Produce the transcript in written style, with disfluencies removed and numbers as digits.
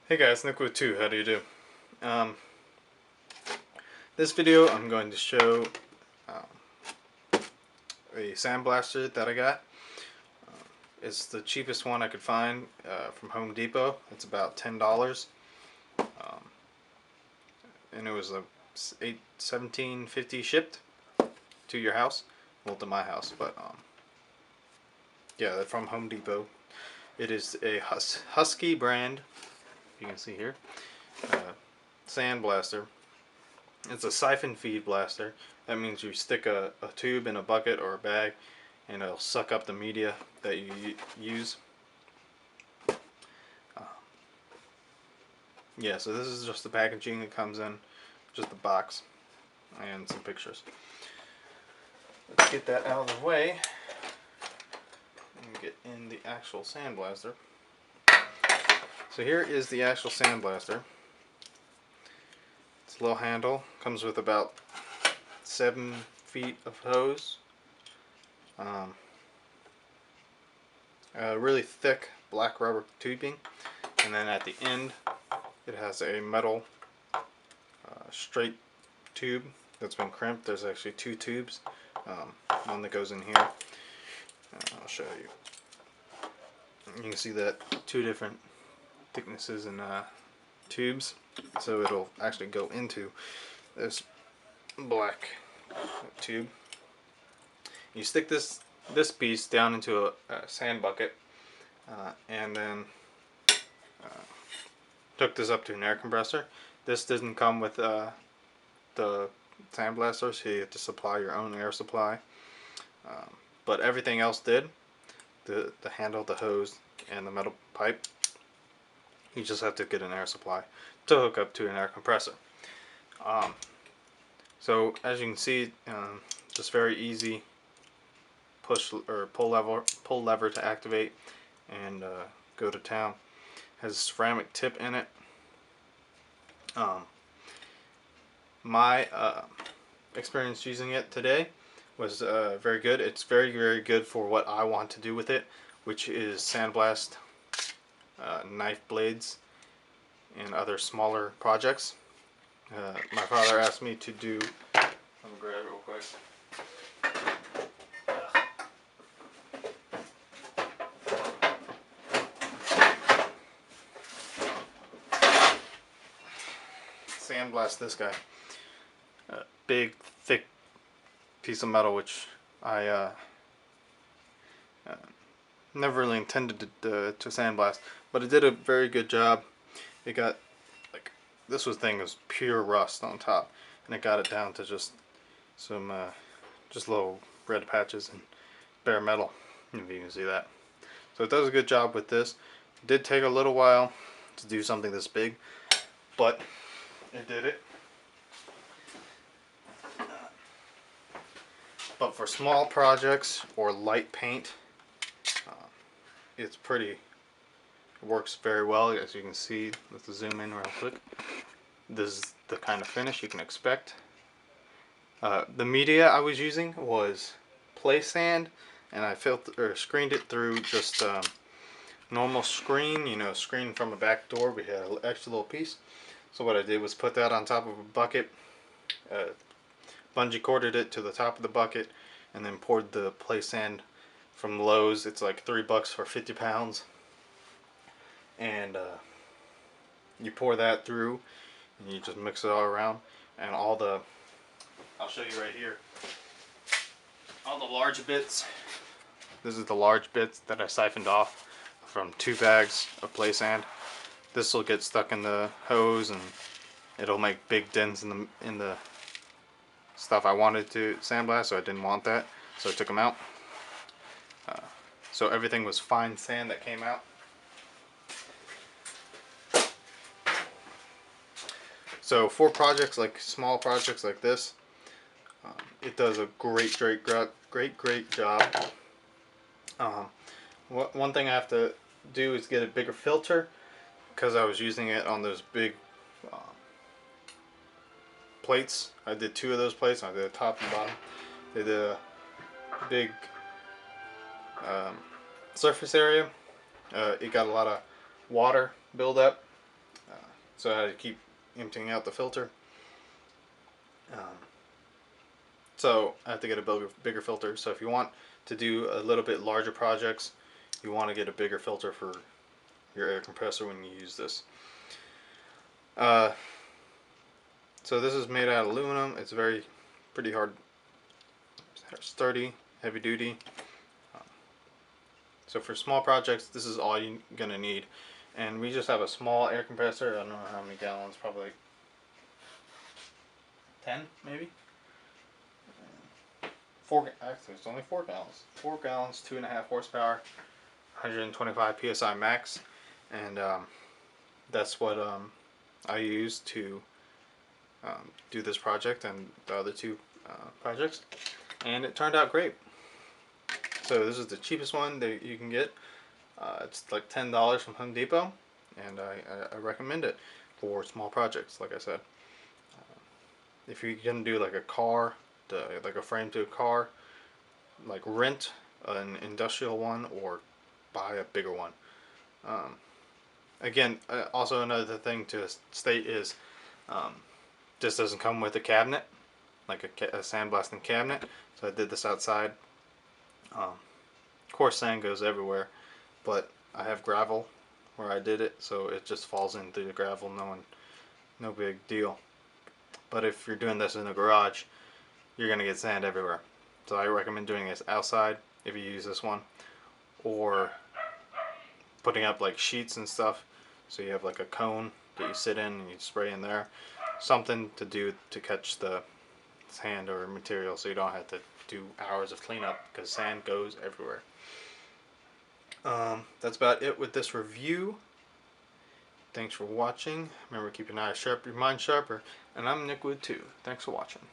Hey guys, Nick with 2, how do you do? Um, this video I'm going to show a sandblaster that I got. It's the cheapest one I could find from Home Depot. It's about $10, and it was $17.50 shipped to your house. Well, to my house, but yeah, they're from Home Depot. It is a Husky brand, you can see here, sandblaster. It's a siphon feed blaster. That means you stick a tube in a bucket or a bag and it'll suck up the media that you use. Yeah, so this is just the packaging that comes in, just the box and some pictures. Let's get that out of the way and get in the actual sandblaster. So here is the actual sandblaster. It's a little handle, comes with about 7 feet of hose. Really thick black rubber tubing, and then at the end it has a metal straight tube that's been crimped. There's actually 2 tubes, one that goes in here. I'll show you. You can see that 2 different thicknesses and tubes, so it'll actually go into this black tube. You stick this piece down into a sand bucket, and then hook this up to an air compressor. This doesn't come with the sandblaster, so you have to supply your own air supply. But everything else did. The handle, the hose, and the metal pipe. You just have to get an air supply to hook up to an air compressor. So as you can see, just very easy push or pull lever to activate and go to town. Has a ceramic tip in it. My experience using it today was very good. It's very good for what I want to do with it, which is sandblast knife blades and other smaller projects. My father asked me to do, I'm gonna grab it real quick. Sandblast this guy. A big, thick piece of metal, which I never really intended to sandblast, but it did a very good job. It got, like, this thing was pure rust on top, and it got it down to just some just little red patches and bare metal, if you can see that. So it does a good job with this. It did take a little while to do something this big, but it did it. But for small projects or light paint, it's pretty, it works very well. As you can see, let's zoom in real quick. This is the kind of finish you can expect. The media I was using was play sand, and I screened it through just normal screen, screen from a back door. We had an extra little piece. So what I did was put that on top of a bucket, bungee corded it to the top of the bucket, and then poured the play sand from Lowe's. It's like $3 for 50 pounds. And you pour that through, and you just mix it all around. And all the, I'll show you right here, all the large bits. This is the large bits that I siphoned off from 2 bags of play sand. This will get stuck in the hose, and it'll make big dents in the stuff I wanted to sandblast, so I didn't want that, so I took them out. So everything was fine sand that came out. So for projects like small projects like this, it does a great job. One thing I have to do is get a bigger filter, because I was using it on those big plates. I did 2 of those plates. I did the top and bottom. They did a big surface area. It got a lot of water buildup, so I had to keep emptying out the filter. So I have to get a bigger filter. So if you want to do a little bit larger projects, you want to get a bigger filter for your air compressor when you use this. So this is made out of aluminum. It's pretty hard, sturdy, heavy duty. So for small projects, this is all you're gonna need. And we just have a small air compressor. I don't know how many gallons, probably like 10 maybe. Actually, it's only 4 gallons. 4 gallons, 2.5 horsepower, 125 psi max, and that's what I use to do this project and the other two projects, and it turned out great. So this is the cheapest one that you can get. It's like $10 from Home Depot, and I recommend it for small projects. Like I said, if you're gonna do like a car, like a frame to a car, like rent an industrial one or buy a bigger one. Again, also another thing to state is this doesn't come with a cabinet, like a sandblasting cabinet. So I did this outside. Of course, sand goes everywhere, but I have gravel where I did it, so it just falls into the gravel. No big deal. But if you're doing this in a garage, you're gonna get sand everywhere. So I recommend doing this outside if you use this one, or putting up like sheets and stuff. So you have like a cone that you sit in and you spray in there. Something to do to catch the sand or material, so you don't have to do hours of cleanup because sand goes everywhere. That's about it with this review. Thanks for watching. Remember, keep your eye sharp, your mind sharper. And I'm Nick Wood too. Thanks for watching.